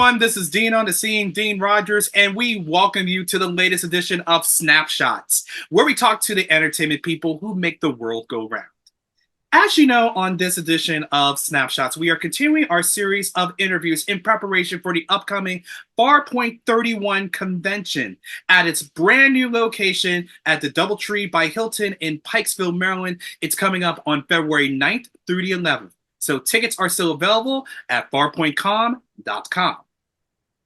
everyone. This is Dean on the scene, Dean Rogers, and we welcome you to the latest edition of Snapshots, where we talk to the entertainment people who make the world go round. As you know, on this edition of Snapshots, we are continuing our series of interviews in preparation for the upcoming Farpoint 31 convention at its brand new location at the Doubletree by Hilton in Pikesville, Maryland. It's coming up on February 9th through the 11th. So tickets are still available at farpointcom.com.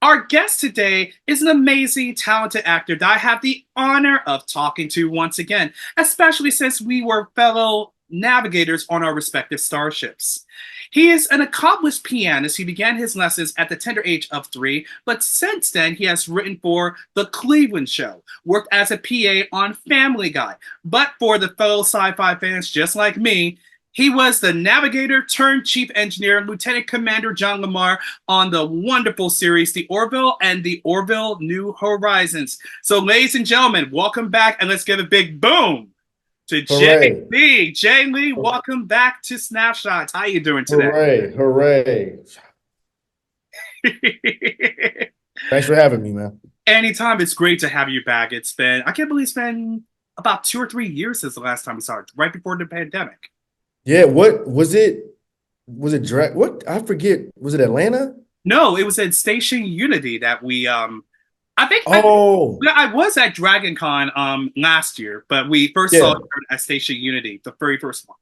Our guest today is an amazing, talented actor that I have the honor of talking to once again, especially since we were fellow navigators on our respective starships. He is an accomplished pianist. He began his lessons at the tender age of 3, but since then he has written for The Cleveland Show, worked as a PA on Family Guy. But for the fellow sci-fi fans just like me, he was the navigator turned chief engineer, Lieutenant Commander John Lamar on the wonderful series, The Orville and The Orville New Horizons. So ladies and gentlemen, welcome back and let's give a big boom to Jay Lee. Jay Lee, welcome back to Snapshots. How you doing today? Hooray. Thanks for having me, man. Anytime. It's great to have you back. I can't believe it's been about 2 or 3 years since the last time we saw it, right before the pandemic. Yeah, what was it? Was it what? I forget. Was it Atlanta? No, it was at Station Unity that we I think Oh, I was at Dragon Con last year, but we first saw yeah. it at Station Unity, the very first one.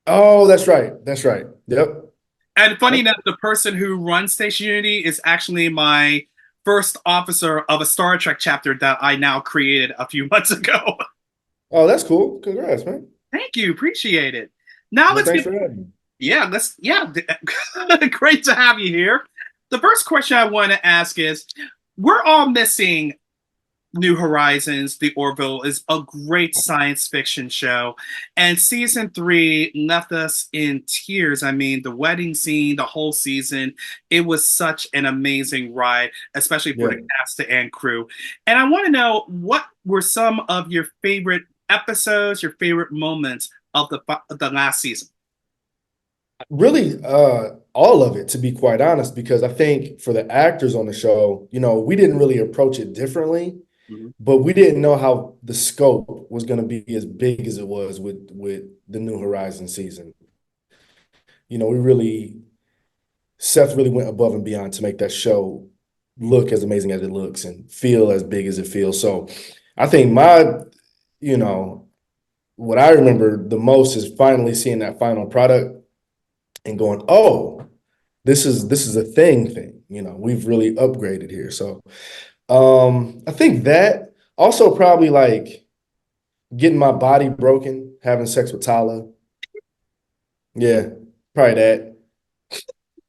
Oh, that's right. That's right. Yep. And funny enough, the person who runs Station Unity is actually my first officer of a Star Trek chapter that I now created a few months ago. Oh, that's cool. Congrats, man. Thank you, appreciate it. Now Well, thanks for having me. great to have you here. The first question I want to ask is, we're all missing New Horizons. The Orville is a great science fiction show, and season 3 left us in tears. I mean, the wedding scene, the whole season, it was such an amazing ride, especially for Yeah. the cast and crew. And I want to know, what were some of your favorite episodes, your favorite moments of the last season? Really, all of it, to be quite honest, because I think for the actors on the show, we didn't really approach it differently, Mhm. but we didn't know how the scope was going to be as big as it was with the New Horizon season. We really, Seth really went above and beyond to make that show look as amazing as it looks and feel as big as it feels. So I think you know, what I remember the most is finally seeing that final product and going, oh, this is a thing. We've really upgraded here. So I think that also probably like getting my body broken, having sex with Tala. Yeah, probably that.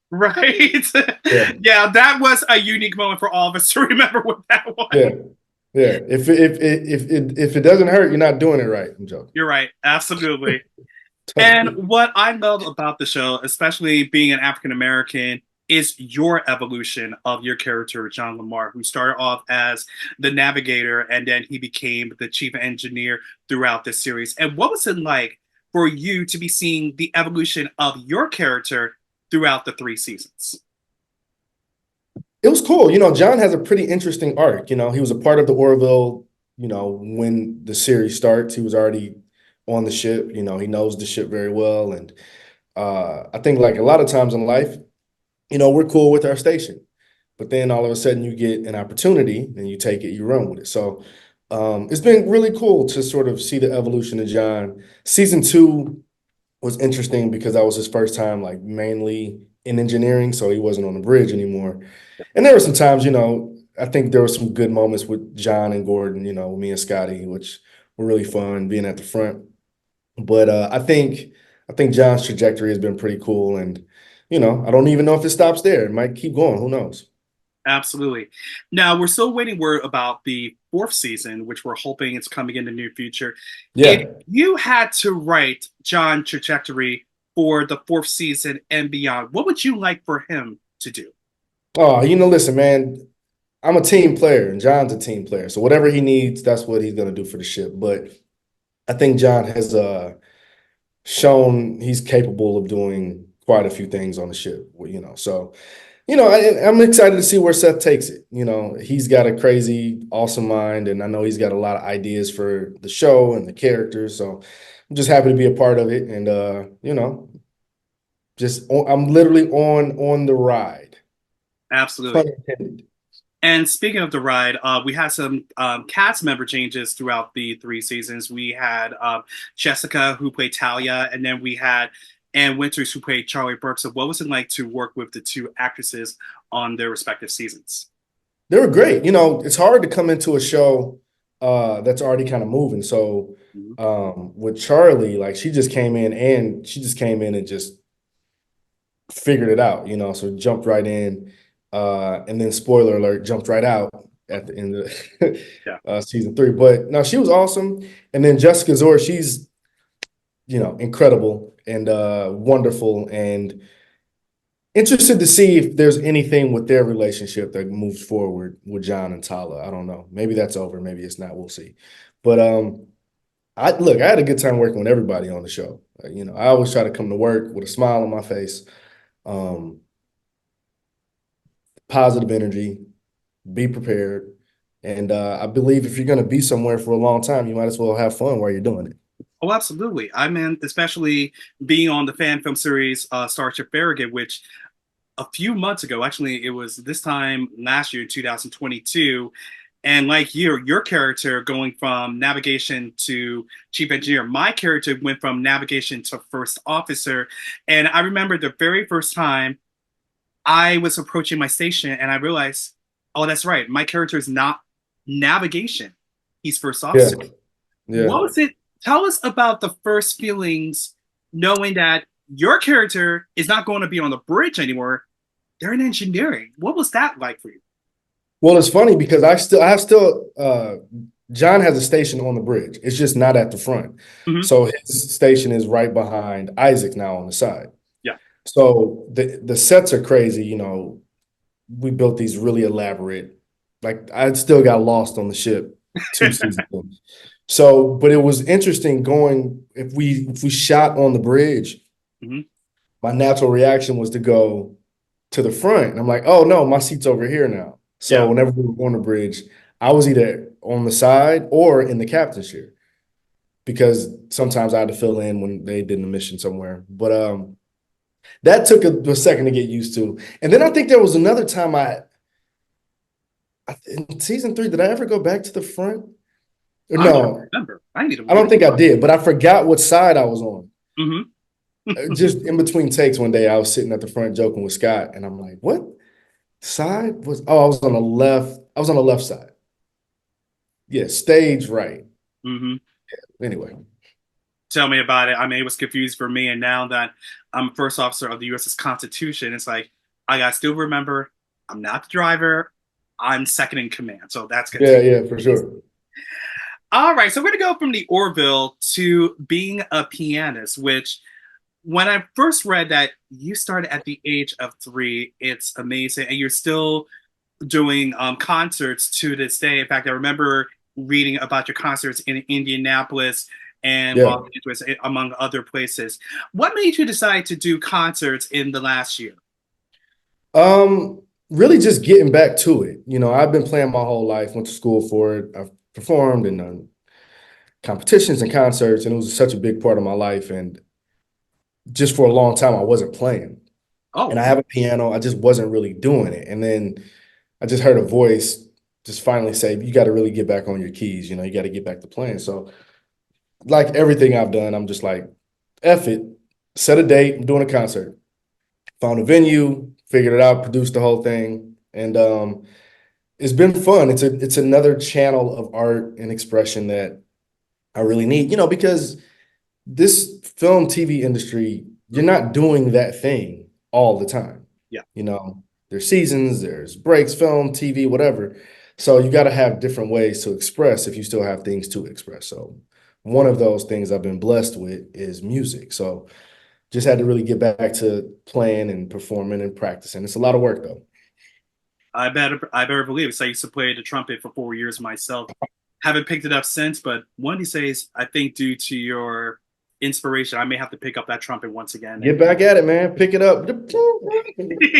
Right? Yeah, Yeah, that was a unique moment for all of us to remember with that yeah, one. yeah. If it doesn't hurt, you're not doing it right. I'm joking. You're right, absolutely. And Totally. what I love about the show, especially being an African American, is your evolution of your character, John Lamar, who started off as the navigator and then he became the chief engineer throughout this series. And what was it like for you to be seeing the evolution of your character throughout the 3 seasons? It was cool. John has a pretty interesting arc. He was a part of the Orville, when the series starts. He was already on the ship. He knows the ship very well. And I think like a lot of times in life, we're cool with our station. But then all of a sudden you get an opportunity and you take it, you run with it. So it's been really cool to sort of see the evolution of John. Season 2 was interesting because that was his first time like mainly in engineering, so he wasn't on the bridge anymore. And there were some times, I think there were some good moments with John and Gordon, me and Scotty, which were really fun being at the front. But I think John's trajectory has been pretty cool, and I don't even know if it stops there. It might keep going. Who knows? Absolutely. Now we're still waiting word about the 4th season, which we're hoping it's coming in the near future. If Yeah. you had to write John trajectory for the 4th season and beyond, what would you like for him to do? Oh, listen, man. I'm a team player, and John's a team player. So whatever he needs, that's what he's gonna do for the ship. But I think John has shown he's capable of doing quite a few things on the ship. So I'm excited to see where Seth takes it. He's got a crazy, awesome mind, and I know he's got a lot of ideas for the show and the characters. So I'm just happy to be a part of it, and I'm literally on the ride. Pun Absolutely. intended. And speaking of the ride, we had some cast member changes throughout the three seasons. We had Jessica, who played Talia, and then we had Ann Winters, who played Charlie Burke. So, what was it like to work with the two actresses on their respective seasons? They were great. It's hard to come into a show that's already kind of moving. So Mhm. with Charlie, like she just came in and just figured it out, so jumped right in. And then spoiler alert, jumped right out at the end of Yeah. season 3. But no, she was awesome. And then Jessica Zor, she's, incredible and wonderful, and interested to see if there's anything with their relationship that moves forward with John and Tala. I don't know. Maybe that's over. Maybe it's not. We'll see. But I had a good time working with everybody on the show. I always try to come to work with a smile on my face, um, positive energy, be prepared. And I believe if you're going to be somewhere for a long time, you might as well have fun while you're doing it. Oh, absolutely. I mean, especially being on the fan film series Starship Farragut, which a few months ago, actually, it was this time last year, 2022. And like your character going from navigation to chief engineer, my character went from navigation to first officer. And I remember the very first time I was approaching my station and I realized, oh, that's right, my character is not navigation, he's first Yeah. officer. Yeah. What was it? Tell us about the first feelings knowing that your character is not going to be on the bridge anymore. They're in engineering. What was that like for you? Well, it's funny because John has a station on the bridge. It's just not at the front. Mm-hmm. So his station is right behind Isaac now on the side. Yeah. So the sets are crazy. We built these really elaborate, like I still got lost on the ship 2 seasons ago. So, but it was interesting going if we shot on the bridge, Mm-hmm. my natural reaction was to go to the front. And I'm like, oh no, my seat's over here now. So Yeah. whenever we were on the bridge, I was either on the side or in the captain's chair because sometimes I had to fill in when they did a mission somewhere. But that took a second to get used to. And then I think there was another time in season 3, did I ever go back to the front? Or I'm trying to no, remember. I need to I don't re. think I did, but I forgot what side I was on. Mm-hmm. Just in between takes one day, I was sitting at the front joking with Scott, and I'm like, what side was, oh, I was on the left. I was on the left side. Yeah, stage right. Mm-hmm. Anyway. Tell me about it. I mean, it was confused for me, and now that I'm a first officer of the U.S.'s Constitution, it's like I gotta still remember I'm not the driver. I'm second in command, so that's Yeah, confusing. yeah, for sure. All right, so we're gonna go from the Orville to being a pianist, which when I first read that you started at the age of 3, it's amazing, and you're still doing concerts to this day. In fact, I remember reading about your concerts in Indianapolis and Yeah. Los Angeles, among other places. What made you decide to do concerts in the last year? Really just getting back to it. I've been playing my whole life, went to school for it. I've performed and done competitions and concerts, and it was such a big part of my life. And just for a long time, I wasn't playing. And Oh, I have a piano, I just wasn't really doing it. And then I just heard a voice just finally say, you got to really get back on your keys. You got to get back to playing. So, like everything I've done, I'm just like, F it, set a date, I'm doing a concert. Found a venue, figured it out, produced the whole thing. And it's been fun. It's another channel of art and expression that I really need, because this film TV industry, you're mhm. not doing that thing all the time. Yeah. There's seasons, there's breaks, film, TV, whatever. So you got to have different ways to express if you still have things to express. So one of those things I've been blessed with is music. So just had to really get back to playing and performing and practicing. It's a lot of work though. I better believe it. So I used to play the trumpet for 4 years myself. Haven't picked it up since, but one of these days, I think due to your inspiration. I may have to pick up that trumpet once again. Get back at it, man. Pick it up.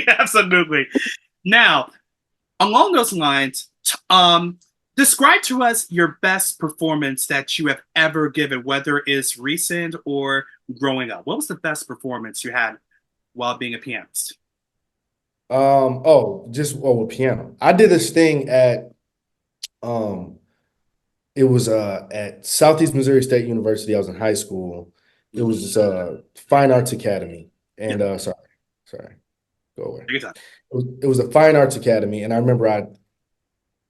Absolutely. Now, along those lines, describe to us your best performance that you have ever given, whether it's recent or growing up. What was the best performance you had while being a pianist? With piano. I did this thing at um it was at Southeast Missouri State University. I was in high school. It was this Fine Arts Academy. Yeah, And sorry, go away. take your time. It was a Fine Arts Academy, and I remember it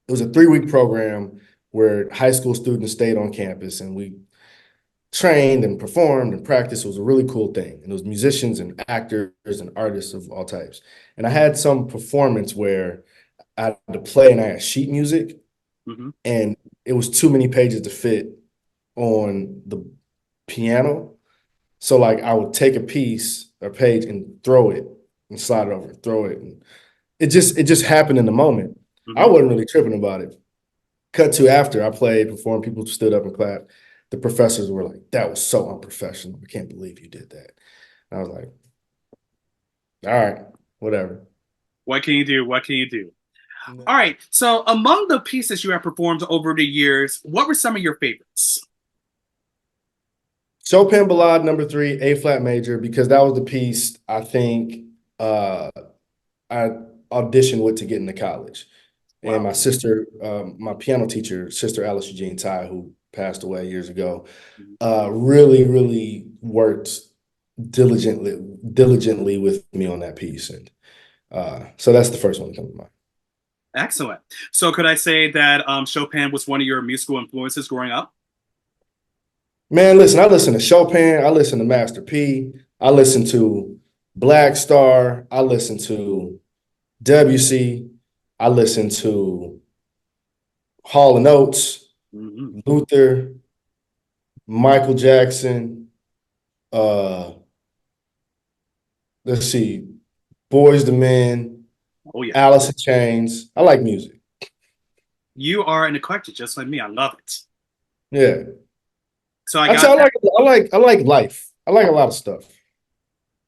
was a 3-week program where high school students stayed on campus and we trained and performed and practiced. It was a really cool thing. And it was musicians and actors and artists of all types. And I had some performance where I had to play and I had sheet music, and it was too many pages to fit on the piano. So like I would take a page and throw it and slide it over, throw it. And it just happened in the moment. I wasn't really tripping about it. Cut to after I played, performed, people stood up and clapped. The professors were like, "That was so unprofessional. I can't believe you did that." And I was like, "All right, whatever." What can you do? What can you do? All right. So, among the pieces you have performed over the years, what were some of your favorites? Chopin Ballade number 3, A flat major, because that was the piece I think I auditioned with to get into college. Wow. And my sister, my piano teacher, Sister Alice Eugene Ty, who passed away years ago, really, really worked diligently with me on that piece. And so that's the first one that comes to mind. Excellent. So, could I say that Chopin was one of your musical influences growing up? Man, listen, I listen to Chopin, I listen to Master P, I listen to Black Star, I listen to Debussy, I listen to Hall and Oates, Luther, Michael Jackson, let's see, Boys to Men, Oh, yeah. Alice in Chains. I like music. You are an eclectic, just like me. I love it. Yeah. So, Actually, I like life. I like a lot of stuff.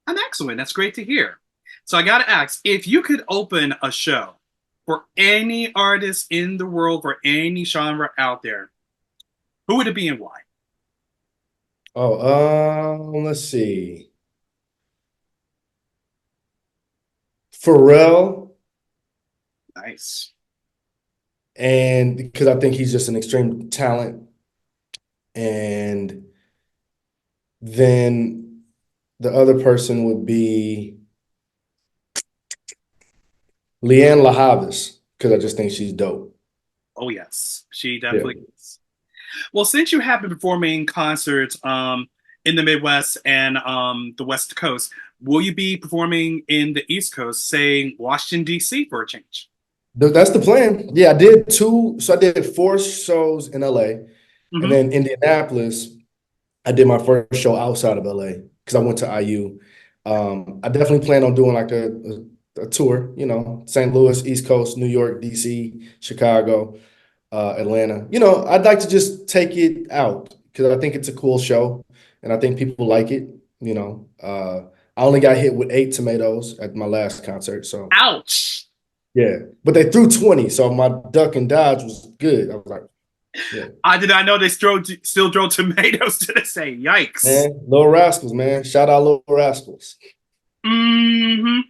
I'm excellent. That's great to hear. So, I got to ask, if you could open a show for any artist in the world, for any genre out there, who would it be and why? Let's see. Pharrell, Nice. and because I think he's just an extreme talent. And then the other person would be Leanne LaHavis, because I just think she's dope. Oh, yes. She Yeah. definitely is. Well, since you have been performing concerts in the Midwest and the West Coast, will you be performing in the East Coast, say Washington, D.C. for a change? That's the plan. Yeah, I did 2. So I did 4 shows in LA. And then Indianapolis, I did my first show outside of LA because I went to IU. I definitely plan on doing like a tour, St. Louis, East Coast, New York, DC, Chicago, Atlanta. I'd like to just take it out because I think it's a cool show and I think people like it. I only got hit with 8 tomatoes at my last concert. So, ouch. Yeah, but they threw 20, so my duck and dodge was good. I was like, yeah. I did not know they still throw tomatoes to this day. Yikes. Man, Little Rascals, man. Shout out Little Rascals. I'm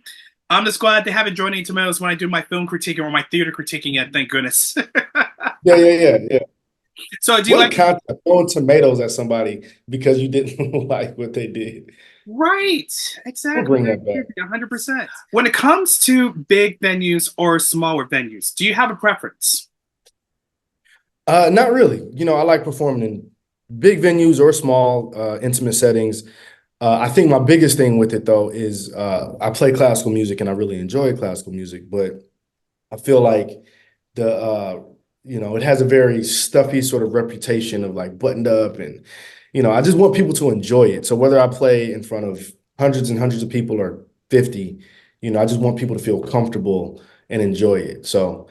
just glad they haven't joined any tomatoes when I do my film critiquing or my theater critiquing yet, thank goodness. Yeah. So do you What like concept throwing tomatoes at somebody because you didn't like what they did? Right, exactly. We'll bring that back. 100%. When it comes to big venues or smaller venues, do you have a preference? Not really. I like performing in big venues or small, intimate settings. I think my biggest thing with it though is I play classical music and I really enjoy classical music, but I feel like it has a very stuffy sort of reputation of like buttoned up and I just want people to enjoy it. So whether I play in front of hundreds and hundreds of people or 50, I just want people to feel comfortable and enjoy it. So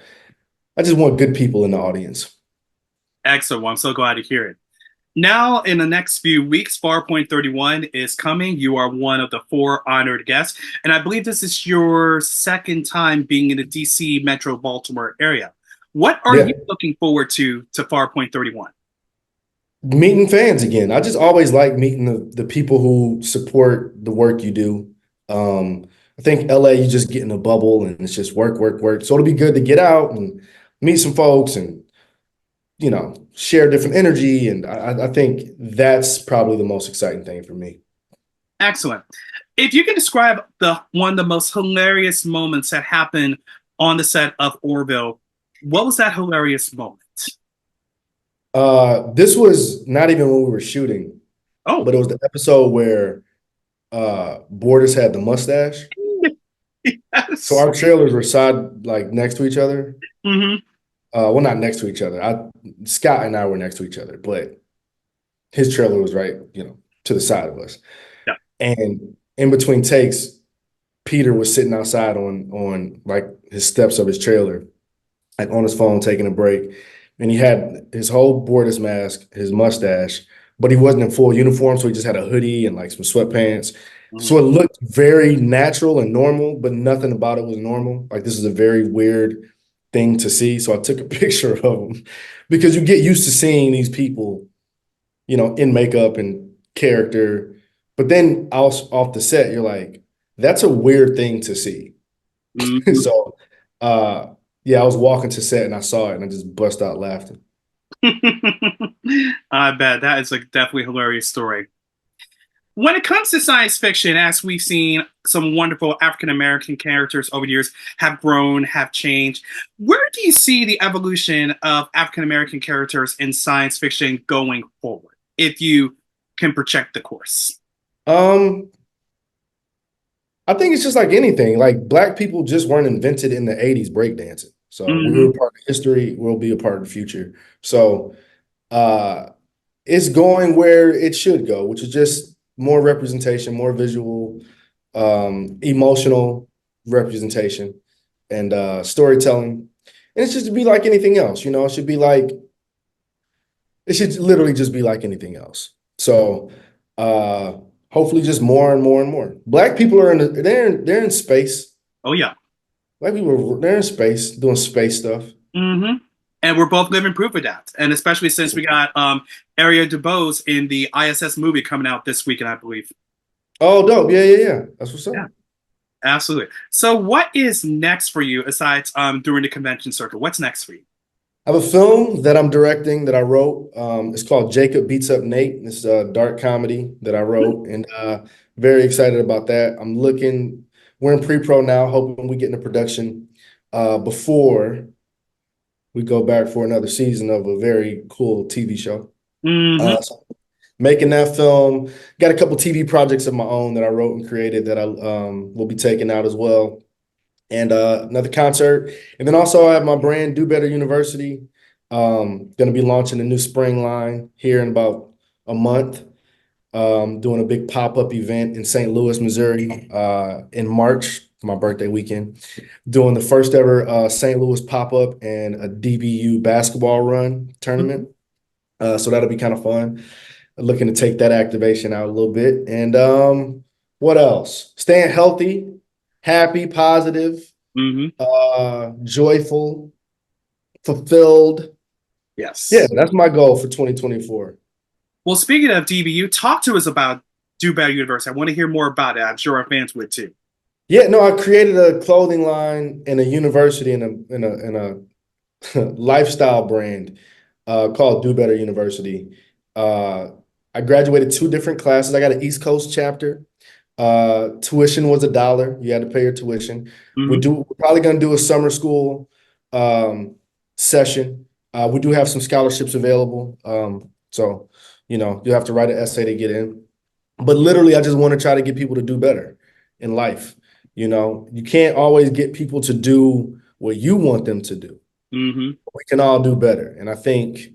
I just want good people in the audience. Excellent. Well, I'm so glad to hear it. Now, in the next few weeks, Farpoint 31 is coming. You are one of the four honored guests. And I believe this is your second time being in the DC Metro Baltimore area. What are Yeah, you looking forward to Farpoint 31? meeting fans again. I just always like meeting the people who support the work you do. I think LA, you just get in a bubble and it's just work, work, work. So it'll be good to get out and meet some folks and share different energy. And I think that's probably the most exciting thing for me. Excellent. If you can describe the one of the most hilarious moments that happened on the set of Orville, what was that hilarious moment? This was not even when we were shooting, Oh, but it was the episode where Borders had the mustache. So yes. our trailers were side like next to each other. Hmm. Well, not next to each other. Scott and I were next to each other, but his trailer was right, to the side of us. Yeah. And in between takes, Peter was sitting outside on like his steps of his trailer, like on his phone taking a break. And he had his whole Borders mask, his mustache, but he wasn't in full uniform, so he just had a hoodie and like some sweatpants. Mhm. So it looked very natural and normal, but nothing about it was normal. Like this is a very weird thing to see. So I took a picture of him because you get used to seeing these people, in makeup and character. But then off the set, you're like, that's a weird thing to see. Mhm. So yeah, I was walking to set and I saw it and I just bust out laughing. I bet that is like definitely a hilarious story. When it comes to science fiction, as we've seen some wonderful African American characters over the years have grown, have changed, where do you see the evolution of African American characters in science fiction going forward, if you can project the course? Um, I think it's just like anything. Like black people just weren't invented in the 80s breakdancing. So we were Hmm. a part of history, we'll be a part of the future. So uh it's going where it should go, which is just more representation, more visual, emotional representation and storytelling. And it's just to be like anything else, it should literally just be like anything else. So uh hopefully just more and more and more. Black people are they're in space. Oh, yeah. Black people they're in space doing space stuff. Hmm. And we're both living proof of that. And especially since we got Area DeBose in the ISS movie coming out this weekend, I believe. Oh, dope. Yeah, yeah, yeah. That's what's Yeah, up. absolutely. So, what is next for you aside during the convention circuit? What's next for you? I have a film that I'm directing that I wrote. It's called Jacob Beats Up Nate. It's a dark comedy that I wrote, and very excited about that. We're in pre-pro now, hoping we get into production before we go back for another season of a very cool TV show. Hmm. So making that film, got a couple TV projects of my own that I wrote and created that I will be taking out as well and another concert. And then also I have my brand, Do Better University. Going to be launching a new spring line here in about a month. Doing a big pop-up event in St. Louis, Missouri, in March, my birthday weekend. Doing the first ever St. Louis pop-up and a DBU basketball run tournament. So that'll be kind of fun. Looking to take that activation out a little bit. And what else? Staying healthy, happy, positive, Hmm. joyful, fulfilled. Yeah, Yes. that's my goal for 2024. Well, speaking of DBU, talk to us about Do Better University. I want to hear more about it. I'm sure our fans would too. Yeah, no, I created a clothing line and a university and a lifestyle brand called Do Better University. Uh, I graduated two different classes. I got an East Coast chapter. Tuition was $1. You had to pay your tuition. Hmm. We're probably gonna do a summer school um, session. We do have some scholarships available. So you have to write an essay to get in. But literally, I just want to try to get people to do better in life. You can't always get people to do what you want them to do. Hmm. We can all do better. And I think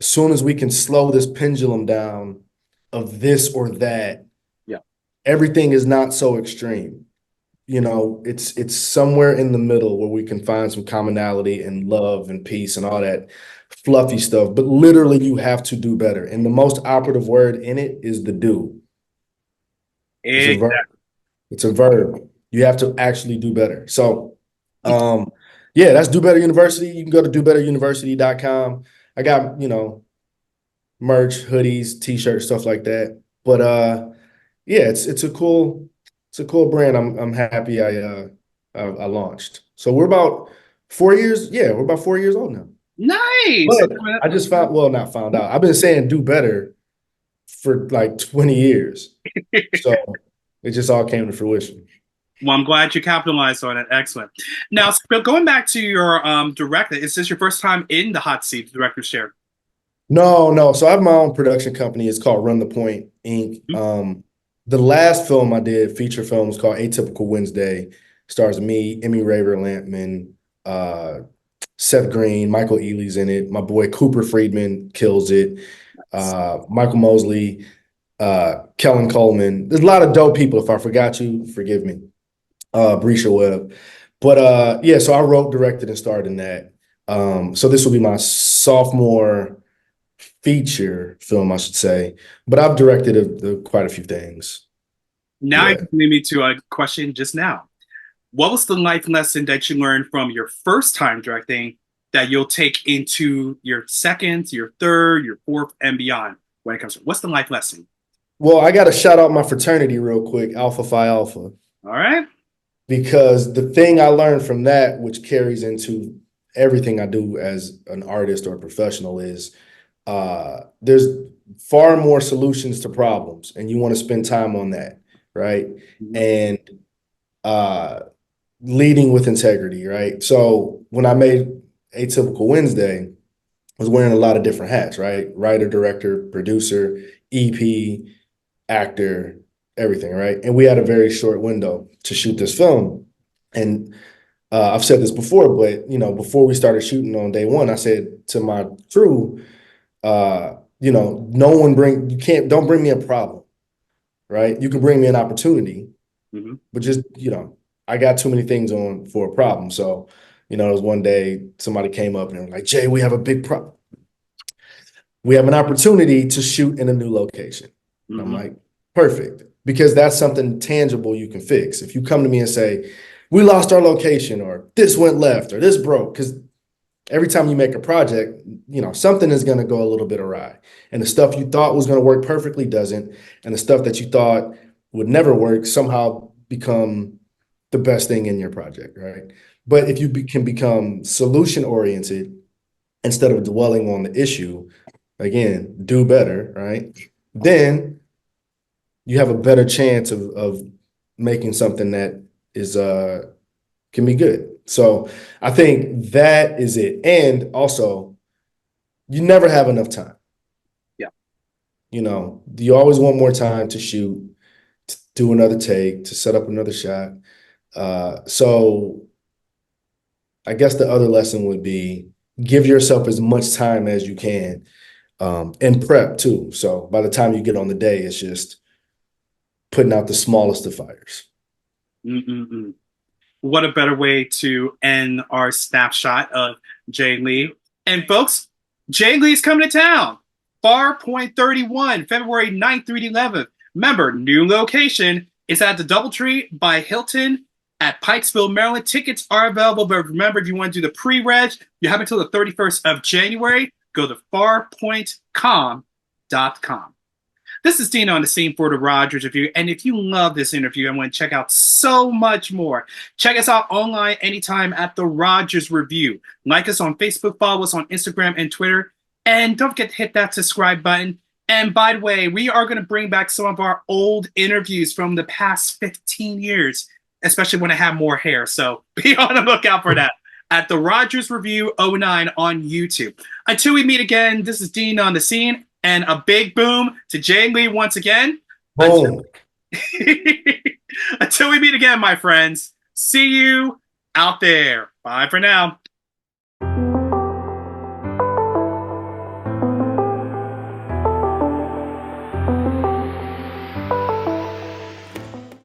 as soon as we can slow this pendulum down of this or that, Yeah. everything is not so extreme. It's somewhere in the middle where we can find some commonality and love and peace and all that. fluffy stuff, but literally you have to do better. And the most operative word in it is the do. It's a verb. Exactly. It's a verb. You have to actually do better. So, yeah, that's Do Better University. You can go to dobetteruniversity.com. I got, merch, hoodies, t-shirts, stuff like that. But yeah, it's a cool brand. I'm happy I launched. So we're about 4 years. Yeah, we're about 4 years old now. Nice. But I just found, well, not found out. I've been saying do better for like 20 years. So it just all came to fruition. Well, I'm glad you capitalized on it. Excellent. Now, going back to your director, is this your first time in the hot seat, the director's chair? No, no. So I have my own production company. It's called Run the Point Inc. Mhm. The last film I did, feature film, was called Atypical Wednesday. Stars me, Emmy Raver Lampman, Seth Green, Michael Ealy's in it. My boy Cooper Friedman kills it. Michael Mosley, Kellen Coleman. There's a lot of dope people. If I forgot you, forgive me. Brescia Webb. But yeah, so I wrote, directed, and starred in that. So this will be my sophomore feature film, I should say. But I've directed quite a few things. Now you Yeah. lead me to a question just now. What was the life lesson that you learned from your first time directing that you'll take into your second, your third, your fourth, and beyond when it comes to what's the life lesson? Well, I got to shout out my fraternity real quick, Alpha Phi Alpha, All right. because the thing I learned from that, which carries into everything I do as an artist or a professional, is there's far more solutions to problems, and you want to spend time on that, right? Mhm. And uh, leading with integrity, right? So when I made Atypical Wednesday, I was wearing a lot of different hats, right? Writer, director, producer, EP, actor, everything, right? And we had a very short window to shoot this film. And I've said this before, but before we started shooting on day one, I said to my crew, don't bring me a problem, right? You can bring me an opportunity, Mhm. but just, I got too many things on for a problem. So, it was one day somebody came up and they were like, Jay, we have a big problem. We have an opportunity to shoot in a new location. And I'm Mhm. like, perfect. Because that's something tangible you can fix. If you come to me and say, we lost our location, or this went left, or this broke, because every time you make a project, something is going to go a little bit awry. And the stuff you thought was going to work perfectly doesn't. And the stuff that you thought would never work somehow become the best thing in your project, right? But if you can become solution oriented instead of dwelling on the issue, again, do better, right? Then you have a better chance of making something that is can be good. So I think that is it. And also, you never have enough time. Yeah. You always want more time to shoot, to do another take, to set up another shot. So I guess the other lesson would be give yourself as much time as you can, and prep too. So by the time you get on the day, it's just putting out the smallest of fires. Mm-mm-mm. What a better way to end our snapshot of Jay Lee. And folks, Jay Lee's coming to town. Far Point 31, February 9th through the 11th. Remember, new location is at the Doubletree by Hilton at Pikesville, Maryland. Tickets are available, but remember, if you want to do the pre-reg, you have until the 31st of January. Go to farpointcom.com. This is Dina on the scene for the Rogers Review. And if you love this interview and want to check out so much more, check us out online anytime at the Rogers Review. Like us on Facebook, follow us on Instagram and Twitter. And don't forget to hit that subscribe button. And by the way, we are going to bring back some of our old interviews from the past 15 years, especially when I have more hair. So be on the lookout for that at the Rogers Review '09 on YouTube. Until we meet again, this is Dean on the scene, and a big boom to Jay Lee once again. Until, Boom. until we meet again, my friends, see you out there. Bye for now.